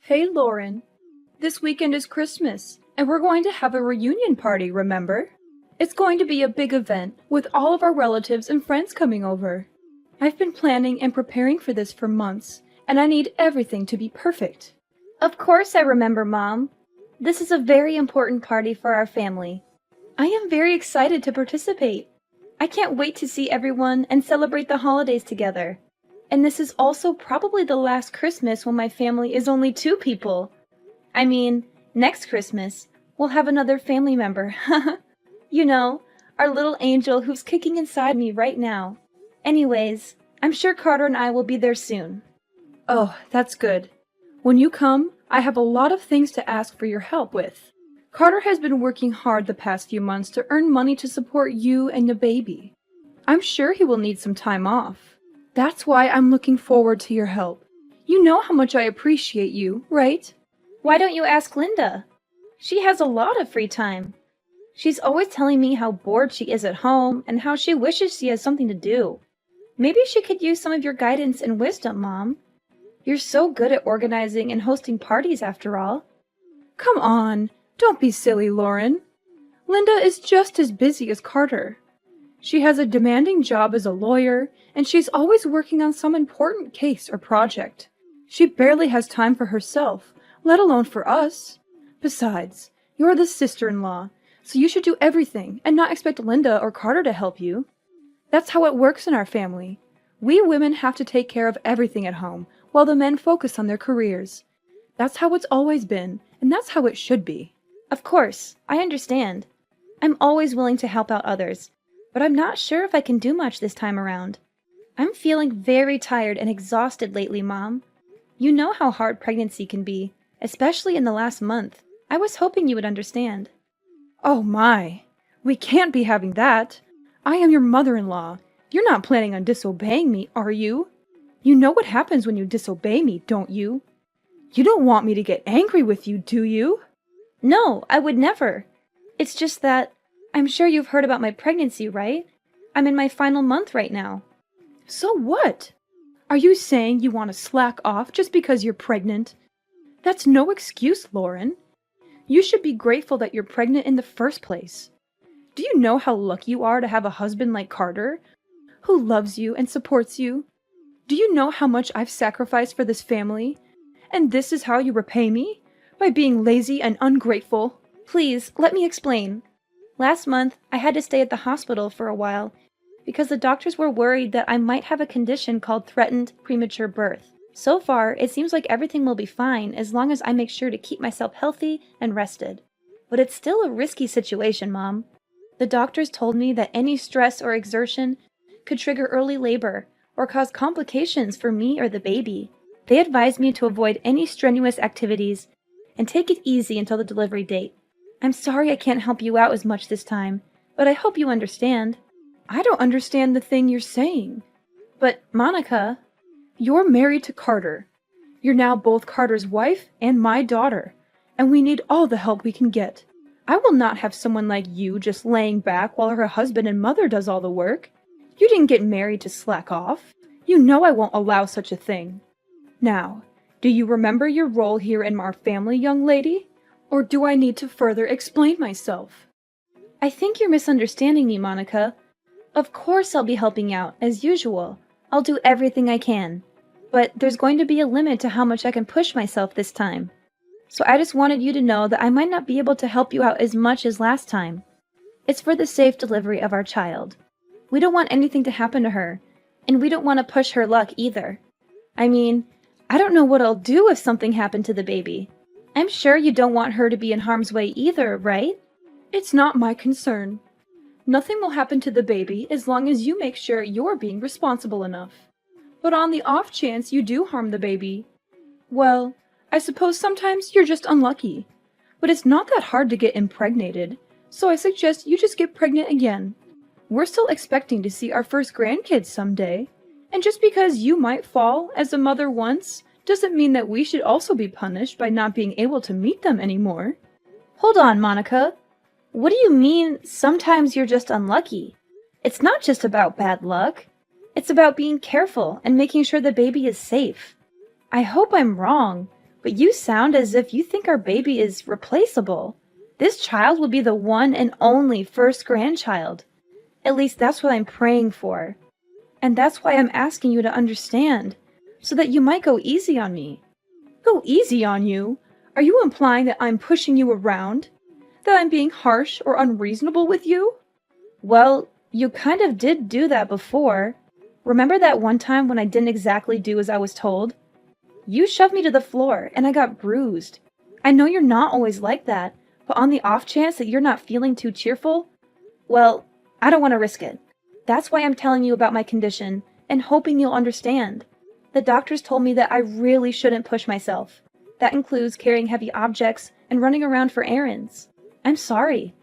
Hey, Lauren. This weekend is Christmas, and we're going to have a reunion party, remember? It's going to be a big event, with all of our relatives and friends coming over. I've been planning and preparing for this for months, and I need everything to be perfect. Of course I remember, Mom. This is a very important party for our family. I am very excited to participate. I can't wait to see everyone and celebrate the holidays together. And this is also probably the last Christmas when my family is only 2 people. I mean, next Christmas, we'll have another family member. You know, our little angel who's kicking inside me right now. Anyways, I'm sure Carter and I will be there soon. Oh, that's good. When you come, I have a lot of things to ask for your help with. Carter has been working hard the past few months to earn money to support you and the baby. I'm sure he will need some time off. That's why I'm looking forward to your help. You know how much I appreciate you, right? Why don't you ask Linda? She has a lot of free time. She's always telling me how bored she is at home and how she wishes she has something to do. Maybe she could use some of your guidance and wisdom, Mom. You're so good at organizing and hosting parties after all. Come on, don't be silly, Lauren. Linda is just as busy as Carter. She has a demanding job as a lawyer, and she's always working on some important case or project. She barely has time for herself, let alone for us. Besides, you're the sister-in-law, so you should do everything and not expect Linda or Carter to help you. That's how it works in our family. We women have to take care of everything at home, while the men focus on their careers. That's how it's always been, and that's how it should be. Of course, I understand. I'm always willing to help out others, but I'm not sure if I can do much this time around. I'm feeling very tired and exhausted lately, Mom. You know how hard pregnancy can be, especially in the last month. I was hoping you would understand. Oh my, we can't be having that. I am your mother-in-law. You're not planning on disobeying me, are you? You know what happens when you disobey me, don't you? You don't want me to get angry with you, do you? No, I would never. It's just that I'm sure you've heard about my pregnancy, right? I'm in my final month right now. So what? Are you saying you want to slack off just because you're pregnant? That's no excuse, Lauren. You should be grateful that you're pregnant in the first place. Do you know how lucky you are to have a husband like Carter, who loves you and supports you? Do you know how much I've sacrificed for this family? And this is how you repay me? By being lazy and ungrateful? Please, let me explain. Last month, I had to stay at the hospital for a while because the doctors were worried that I might have a condition called threatened premature birth. So far, it seems like everything will be fine as long as I make sure to keep myself healthy and rested. But it's still a risky situation, Mom. The doctors told me that any stress or exertion could trigger early labor or cause complications for me or the baby. They advised me to avoid any strenuous activities and take it easy until the delivery date. I'm sorry I can't help you out as much this time, but I hope you understand. I don't understand the thing you're saying. But, Monica, you're married to Carter. You're now both Carter's wife and my daughter, and we need all the help we can get. I will not have someone like you just laying back while her husband and mother does all the work. You didn't get married to slack off. You know I won't allow such a thing. Now, do you remember your role here in our family, young lady? Or do I need to further explain myself? I think you're misunderstanding me, Monica. Of course I'll be helping out, as usual. I'll do everything I can. But there's going to be a limit to how much I can push myself this time. So I just wanted you to know that I might not be able to help you out as much as last time. It's for the safe delivery of our child. We don't want anything to happen to her, and we don't want to push her luck either. I mean, I don't know what I'll do if something happened to the baby. I'm sure you don't want her to be in harm's way either, right? It's not my concern. Nothing will happen to the baby as long as you make sure you're being responsible enough. But on the off chance you do harm the baby, well, I suppose sometimes you're just unlucky. But it's not that hard to get impregnated, so I suggest you just get pregnant again. We're still expecting to see our first grandkids someday, and just because you might fall as a mother once doesn't mean that we should also be punished by not being able to meet them anymore. Hold on, Monica. What do you mean, sometimes you're just unlucky? It's not just about bad luck. It's about being careful and making sure the baby is safe. I hope I'm wrong, But you sound as if you think our baby is replaceable. This child will be the one and only first grandchild. At least that's what I'm praying for. And that's why I'm asking you to understand, so that you might go easy on me. Go easy on you? Are you implying that I'm pushing you around? That I'm being harsh or unreasonable with you? Well, you kind of did do that before. Remember that one time when I didn't exactly do as I was told? You shoved me to the floor, and I got bruised. I know you're not always like that, but on the off chance that you're not feeling too cheerful, well, I don't want to risk it. That's why I'm telling you about my condition, and hoping you'll understand. The doctors told me that I really shouldn't push myself. That includes carrying heavy objects and running around for errands. I'm sorry.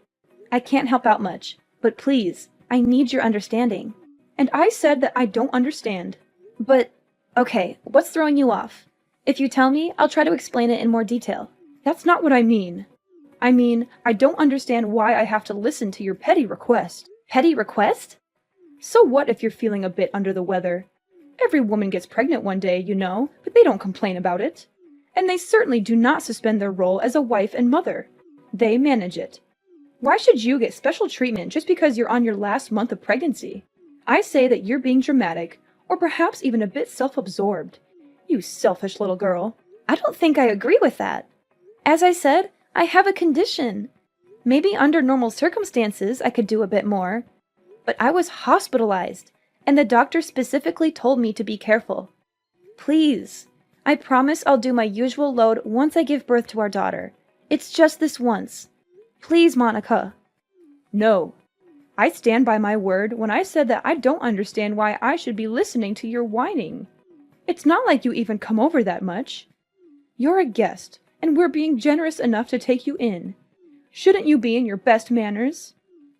I can't help out much, but please, I need your understanding. And I said that I don't understand. But, okay, what's throwing you off? If you tell me, I'll try to explain it in more detail. That's not what I mean. I mean, I don't understand why I have to listen to your petty request. Petty request? So what if you're feeling a bit under the weather? Every woman gets pregnant one day, you know, but they don't complain about it. And they certainly do not suspend their role as a wife and mother. They manage it. Why should you get special treatment just because you're on your last month of pregnancy? I say that you're being dramatic, or perhaps even a bit self-absorbed. You selfish little girl. I don't think I agree with that. As I said, I have a condition. Maybe under normal circumstances I could do a bit more. But I was hospitalized, and the doctor specifically told me to be careful. Please, I promise I'll do my usual load once I give birth to our daughter. It's just this once. Please, Monica. No. I stand by my word when I said that I don't understand why I should be listening to your whining. It's not like you even come over that much. You're a guest, and we're being generous enough to take you in. Shouldn't you be in your best manners?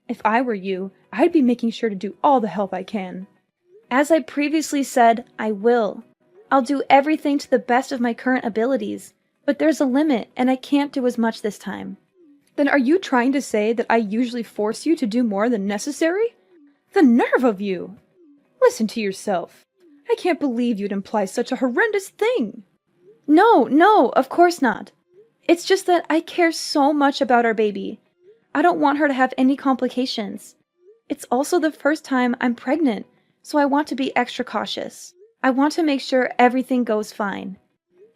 If I were you, I'd be making sure to do all the help I can. As I previously said, I will. I'll do everything to the best of my current abilities, but there's a limit, and I can't do as much this time. Then are you trying to say that I usually force you to do more than necessary? The nerve of you! Listen to yourself. I can't believe you'd imply such a horrendous thing. No, of course not. It's just that I care so much about our baby. I don't want her to have any complications. It's also the first time I'm pregnant, so I want to be extra cautious. I want to make sure everything goes fine.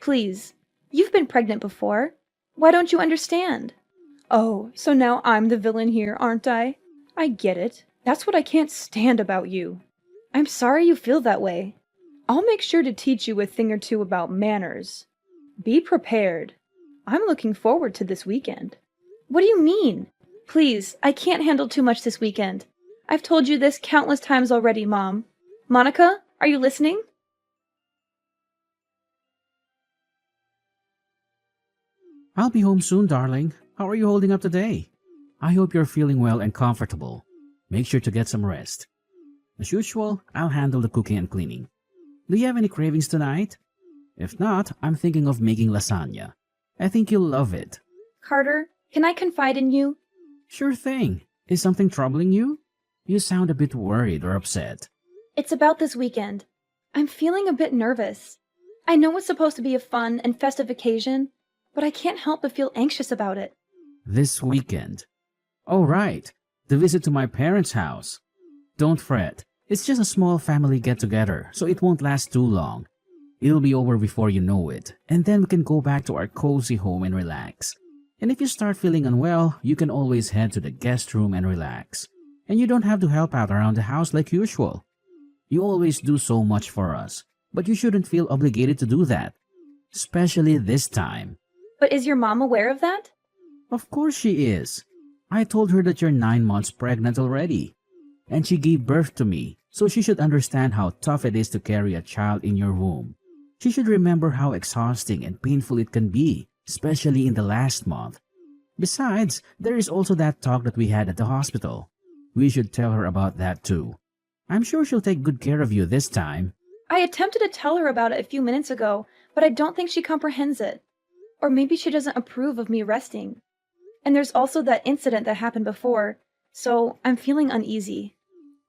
Please, you've been pregnant before. Why don't you understand? Oh, so now I'm the villain here, aren't I? I get it. That's what I can't stand about you. I'm sorry you feel that way. I'll make sure to teach you a thing or two about manners. Be prepared. I'm looking forward to this weekend. What do you mean? Please, I can't handle too much this weekend. I've told you this countless times already, Mom. Monica, are you listening? I'll be home soon, darling. How are you holding up today? I hope you're feeling well and comfortable. Make sure to get some rest. As usual, I'll handle the cooking and cleaning. Do you have any cravings tonight? If not, I'm thinking of making lasagna. I think you'll love it. Carter, can I confide in you? Sure thing. Is something troubling you? You sound a bit worried or upset. It's about this weekend. I'm feeling a bit nervous. I know it's supposed to be a fun and festive occasion, but I can't help but feel anxious about it. This weekend? Oh, right. The visit to my parents' house. Don't fret. It's just a small family get-together, so it won't last too long. It'll be over before you know it, and then we can go back to our cozy home and relax. And if you start feeling unwell, you can always head to the guest room and relax. And you don't have to help out around the house like usual. You always do so much for us, but you shouldn't feel obligated to do that. Especially this time. But is your mom aware of that? Of course she is. I told her that you're 9 months pregnant already. And she gave birth to me, so she should understand how tough it is to carry a child in your womb. She should remember how exhausting and painful it can be, especially in the last month. Besides, there is also that talk that we had at the hospital. We should tell her about that too. I'm sure she'll take good care of you this time. I attempted to tell her about it a few minutes ago, but I don't think she comprehends it. Or maybe she doesn't approve of me resting. And there's also that incident that happened before, so I'm feeling uneasy.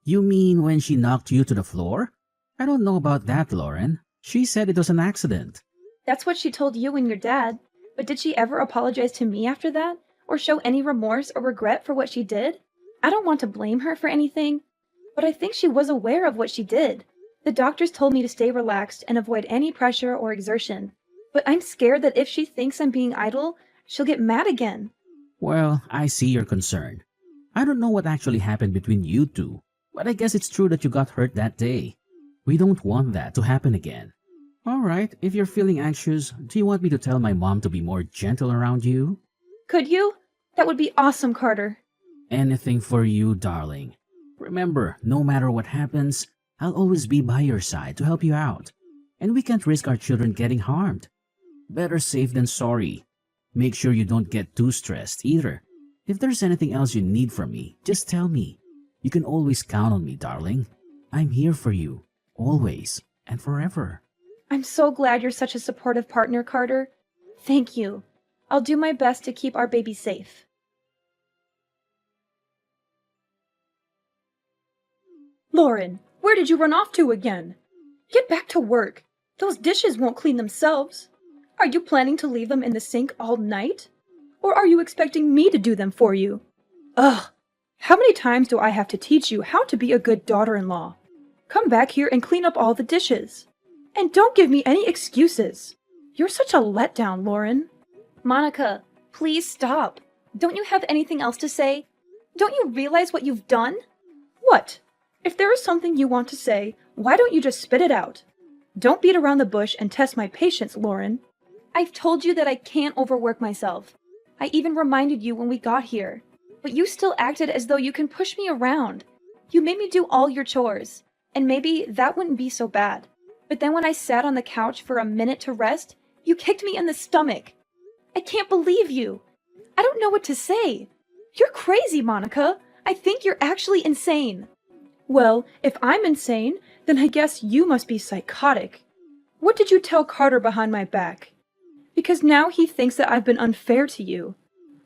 You mean when she knocked you to the floor? I don't know about that, Lauren. She said it was an accident. That's what she told you and your dad. But did she ever apologize to me after that? Or show any remorse or regret for what she did? I don't want to blame her for anything, but I think she was aware of what she did. The doctors told me to stay relaxed and avoid any pressure or exertion. But I'm scared that if she thinks I'm being idle, she'll get mad again. Well, I see your concern. I don't know what actually happened between you two, but I guess it's true that you got hurt that day. We don't want that to happen again. Alright, if you're feeling anxious, do you want me to tell my mom to be more gentle around you? Could you? That would be awesome, Carter. Anything for you, darling. Remember, no matter what happens, I'll always be by your side to help you out. And we can't risk our children getting harmed. Better safe than sorry. Make sure you don't get too stressed either. If there's anything else you need from me, just tell me. You can always count on me, darling. I'm here for you, always and forever. I'm so glad you're such a supportive partner, Carter. Thank you. I'll do my best to keep our baby safe. Lauren, where did you run off to again? Get back to work. Those dishes won't clean themselves. Are you planning to leave them in the sink all night? Or are you expecting me to do them for you? Ugh! How many times do I have to teach you how to be a good daughter-in-law? Come back here and clean up all the dishes. And don't give me any excuses. You're such a letdown, Lauren. Monica, please stop. Don't you have anything else to say? Don't you realize what you've done? What? If there is something you want to say, why don't you just spit it out? Don't beat around the bush and test my patience, Lauren. I've told you that I can't overwork myself. I even reminded you when we got here. But you still acted as though you can push me around. You made me do all your chores. And maybe that wouldn't be so bad. But then when I sat on the couch for a minute to rest, you kicked me in the stomach. I can't believe you. I don't know what to say. You're crazy, Monica. I think you're actually insane. Well, if I'm insane, then I guess you must be psychotic. What did you tell Carter behind my back? Because now he thinks that I've been unfair to you.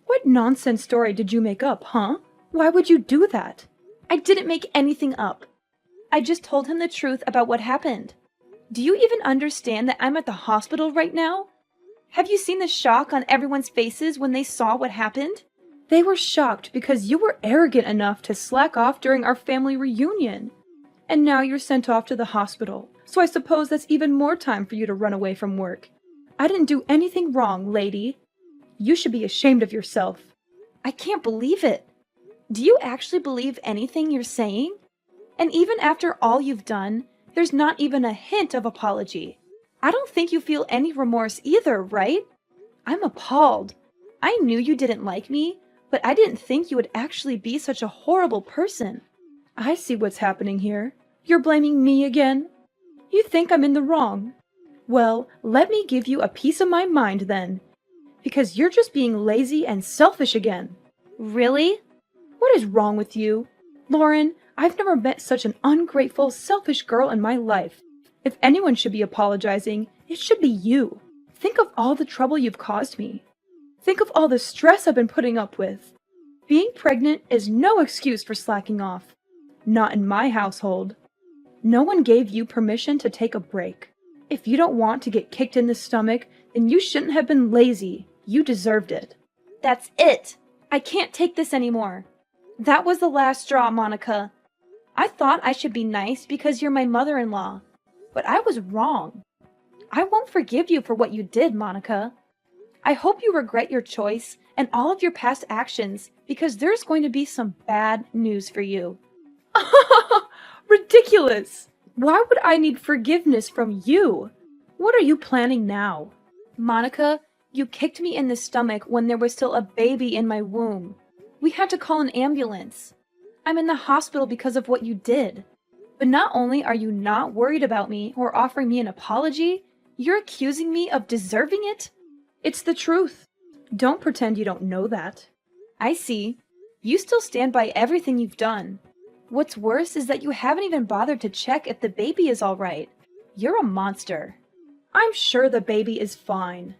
What nonsense story did you make up, huh? Why would you do that? I didn't make anything up. I just told him the truth about what happened. Do you even understand that I'm at the hospital right now? Have you seen the shock on everyone's faces when they saw what happened? They were shocked because you were arrogant enough to slack off during our family reunion. And now you're sent off to the hospital, so I suppose that's even more time for you to run away from work. I didn't do anything wrong, lady. You should be ashamed of yourself. I can't believe it. Do you actually believe anything you're saying? And even after all you've done, there's not even a hint of apology. I don't think you feel any remorse either, right? I'm appalled. I knew you didn't like me, but I didn't think you would actually be such a horrible person. I see what's happening here. You're blaming me again? You think I'm in the wrong? Well, let me give you a piece of my mind then. Because you're just being lazy and selfish again. Really? What is wrong with you? Lauren, I've never met such an ungrateful, selfish girl in my life. If anyone should be apologizing, it should be you. Think of all the trouble you've caused me. Think of all the stress I've been putting up with. Being pregnant is no excuse for slacking off. Not in my household. No one gave you permission to take a break. If you don't want to get kicked in the stomach, then you shouldn't have been lazy. You deserved it. That's it. I can't take this anymore. That was the last straw, Monica. I thought I should be nice because you're my mother-in-law. But I was wrong. I won't forgive you for what you did, Monica. I hope you regret your choice and all of your past actions because there's going to be some bad news for you. Ridiculous! Why would I need forgiveness from you? What are you planning now? Monica, you kicked me in the stomach when there was still a baby in my womb. We had to call an ambulance. I'm in the hospital because of what you did. But not only are you not worried about me or offering me an apology, you're accusing me of deserving it? It's the truth. Don't pretend you don't know that. I see. You still stand by everything you've done. What's worse is that you haven't even bothered to check if the baby is all right. You're a monster. I'm sure the baby is fine.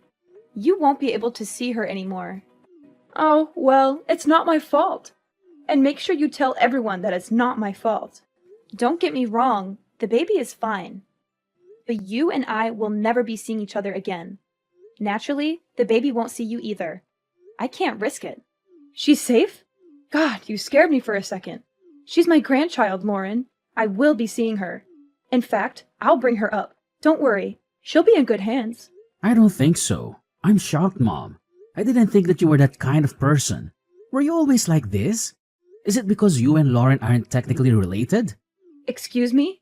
You won't be able to see her anymore. Oh, well, it's not my fault. And make sure you tell everyone that it's not my fault. Don't get me wrong, the baby is fine. but you and I will never be seeing each other again. Naturally, the baby won't see you either. I can't risk it. She's safe? God, you scared me for a second. She's my grandchild, Lauren. I will be seeing her. In fact, I'll bring her up. Don't worry. She'll be in good hands. I don't think so. I'm shocked, Mom. I didn't think that you were that kind of person. Were you always like this? Is it because you and Lauren aren't technically related? Excuse me?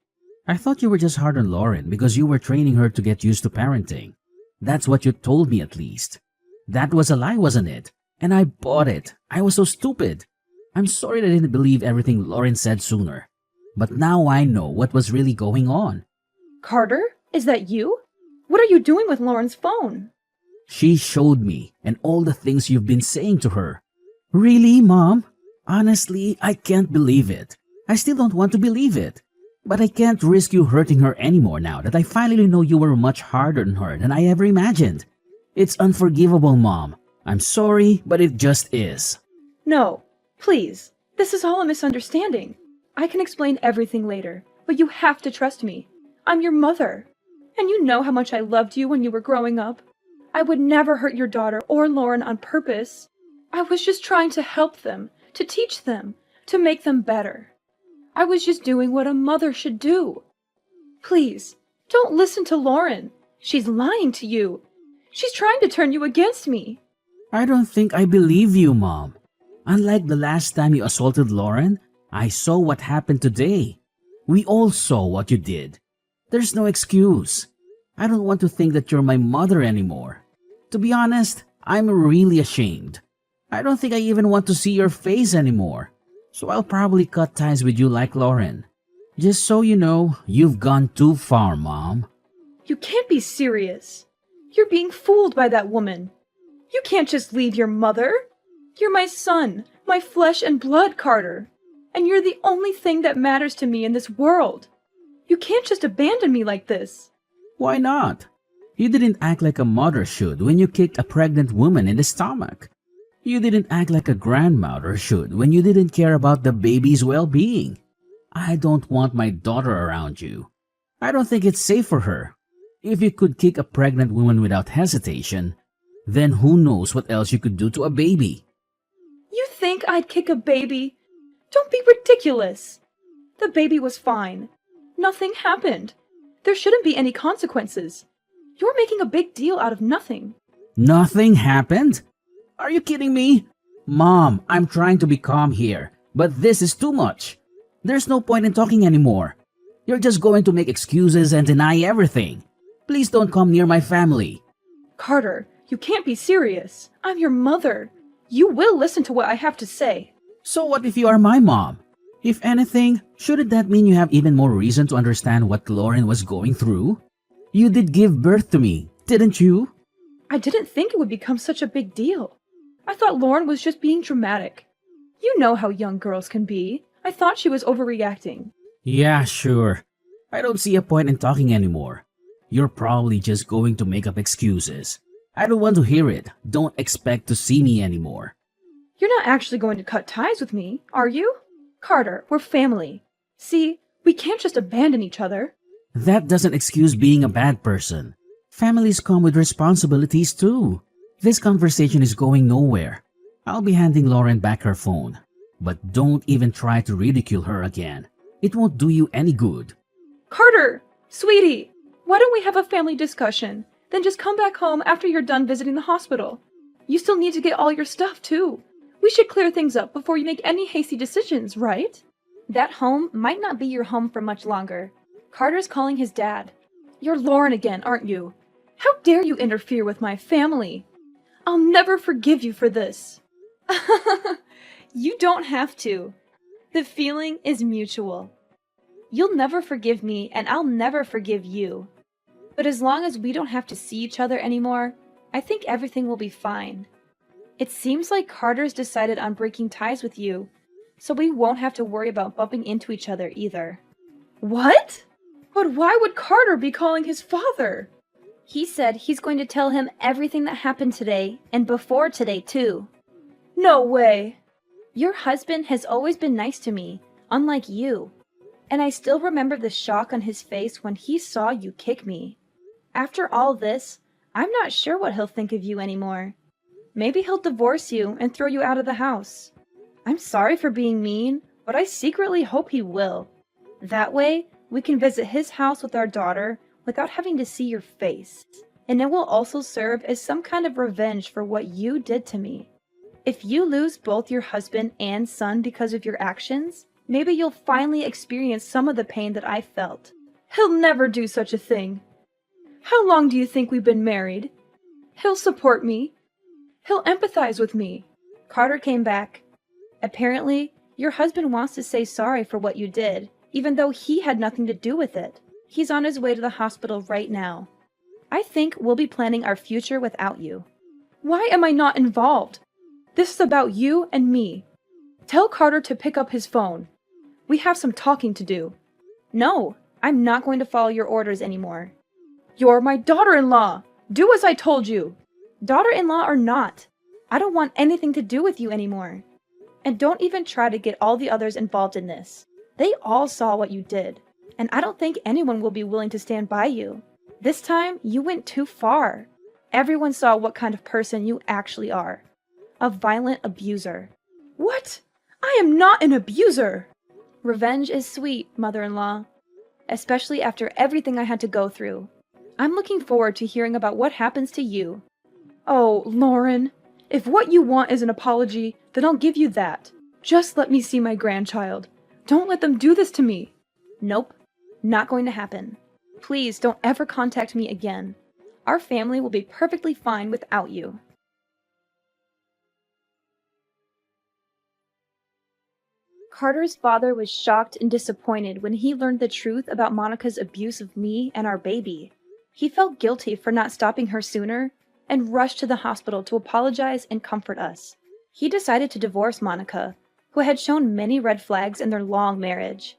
I thought you were just hard on Lauren because you were training her to get used to parenting. That's what you told me at least. That was a lie, wasn't it? And I bought it. I was so stupid. I'm sorry that I didn't believe everything Lauren said sooner. But now I know what was really going on. Carter, is that you? What are you doing with Lauren's phone? She showed me and all the things you've been saying to her. Really, Mom? Honestly, I can't believe it. I still don't want to believe it. But I can't risk you hurting her anymore now that I finally know you were much harder on her than I ever imagined. It's unforgivable, Mom. I'm sorry, but it just is. No, please. This is all a misunderstanding. I can explain everything later, but you have to trust me. I'm your mother. And you know how much I loved you when you were growing up. I would never hurt your daughter or Lauren on purpose. I was just trying to help them, to teach them, to make them better. I was just doing what a mother should do. Please, don't listen to Lauren. She's lying to you. She's trying to turn you against me. I don't think I believe you, Mom. Unlike the last time you assaulted Lauren, I saw what happened today. We all saw what you did. There's no excuse. I don't want to think that you're my mother anymore. To be honest, I'm really ashamed. I don't think I even want to see your face anymore. So I'll probably cut ties with you like Lauren. Just so you know, you've gone too far, Mom. You can't be serious. You're being fooled by that woman. You can't just leave your mother. You're my son, my flesh and blood, Carter. And you're the only thing that matters to me in this world. You can't just abandon me like this. Why not? You didn't act like a mother should when you kicked a pregnant woman in the stomach. You didn't act like a grandmother should when you didn't care about the baby's well-being. I don't want my daughter around you. I don't think it's safe for her. If you could kick a pregnant woman without hesitation, then who knows what else you could do to a baby. You think I'd kick a baby? Don't be ridiculous. The baby was fine. Nothing happened. There shouldn't be any consequences. You're making a big deal out of nothing. Nothing happened? Are you kidding me? Mom, I'm trying to be calm here, but this is too much. There's no point in talking anymore. You're just going to make excuses and deny everything. Please don't come near my family. Carter, you can't be serious. I'm your mother. You will listen to what I have to say. So what if you are my mom? If anything, shouldn't that mean you have even more reason to understand what Lauren was going through? You did give birth to me, didn't you? I didn't think it would become such a big deal. I thought Lauren was just being dramatic. You know how young girls can be. I thought she was overreacting. Yeah, sure. I don't see a point in talking anymore. You're probably just going to make up excuses. I don't want to hear it. Don't expect to see me anymore. You're not actually going to cut ties with me, are you? Carter, we're family. See, we can't just abandon each other. That doesn't excuse being a bad person. Families come with responsibilities too. This conversation is going nowhere. I'll be handing Lauren back her phone. But don't even try to ridicule her again. It won't do you any good. Carter! Sweetie! Why don't we have a family discussion? Then just come back home after you're done visiting the hospital. You still need to get all your stuff too. We should clear things up before you make any hasty decisions, right? That home might not be your home for much longer. Carter's calling his dad. You're Lauren again, aren't you? How dare you interfere with my family? I'll never forgive you for this. You don't have to. The feeling is mutual. You'll never forgive me, and I'll never forgive you. But as long as we don't have to see each other anymore, I think everything will be fine. It seems like Carter's decided on breaking ties with you, so we won't have to worry about bumping into each other either. What? But why would Carter be calling his father? He said he's going to tell him everything that happened today, and before today too. No way. Your husband has always been nice to me, unlike you. And I still remember the shock on his face when he saw you kick me. After all this, I'm not sure what he'll think of you anymore. Maybe he'll divorce you and throw you out of the house. I'm sorry for being mean, but I secretly hope he will. That way, we can visit his house with our daughter without having to see your face. And it will also serve as some kind of revenge for what you did to me. If you lose both your husband and son because of your actions, maybe you'll finally experience some of the pain that I felt. He'll never do such a thing. How long do you think we've been married? He'll support me. He'll empathize with me. Carter came back. Apparently, your husband wants to say sorry for what you did, even though he had nothing to do with it. He's on his way to the hospital right now. I think we'll be planning our future without you. Why am I not involved? This is about you and me. Tell Carter to pick up his phone. We have some talking to do. No, I'm not going to follow your orders anymore. You're my daughter-in-law! Do as I told you! Daughter-in-law or not, I don't want anything to do with you anymore. And don't even try to get all the others involved in this. They all saw what you did, and I don't think anyone will be willing to stand by you. This time, you went too far. Everyone saw what kind of person you actually are. A violent abuser. What? I am not an abuser! Revenge is sweet, mother-in-law. Especially after everything I had to go through. I'm looking forward to hearing about what happens to you. Oh, Lauren, if what you want is an apology, then I'll give you that. Just let me see my grandchild. Don't let them do this to me. Nope, not going to happen. Please don't ever contact me again. Our family will be perfectly fine without you. Carter's father was shocked and disappointed when he learned the truth about Monica's abuse of me and our baby. He felt guilty for not stopping her sooner and rushed to the hospital to apologize and comfort us. He decided to divorce Monica, who had shown many red flags in their long marriage.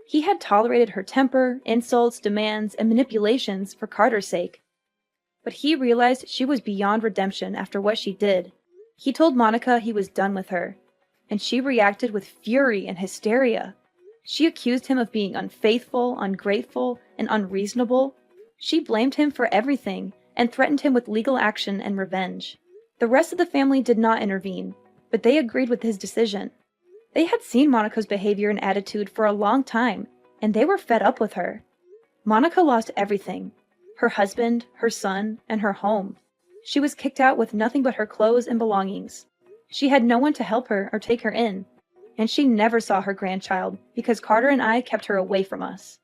He had tolerated her temper, insults, demands, and manipulations for Carter's sake. But he realized she was beyond redemption after what she did. He told Monica he was done with her, and she reacted with fury and hysteria. She accused him of being unfaithful, ungrateful, and unreasonable. She blamed him for everything and threatened him with legal action and revenge. The rest of the family did not intervene, but they agreed with his decision. They had seen Monica's behavior and attitude for a long time, and they were fed up with her. Monica lost everything: her husband, her son, and her home. She was kicked out with nothing but her clothes and belongings. She had no one to help her or take her in, and she never saw her grandchild because Carter and I kept her away from us.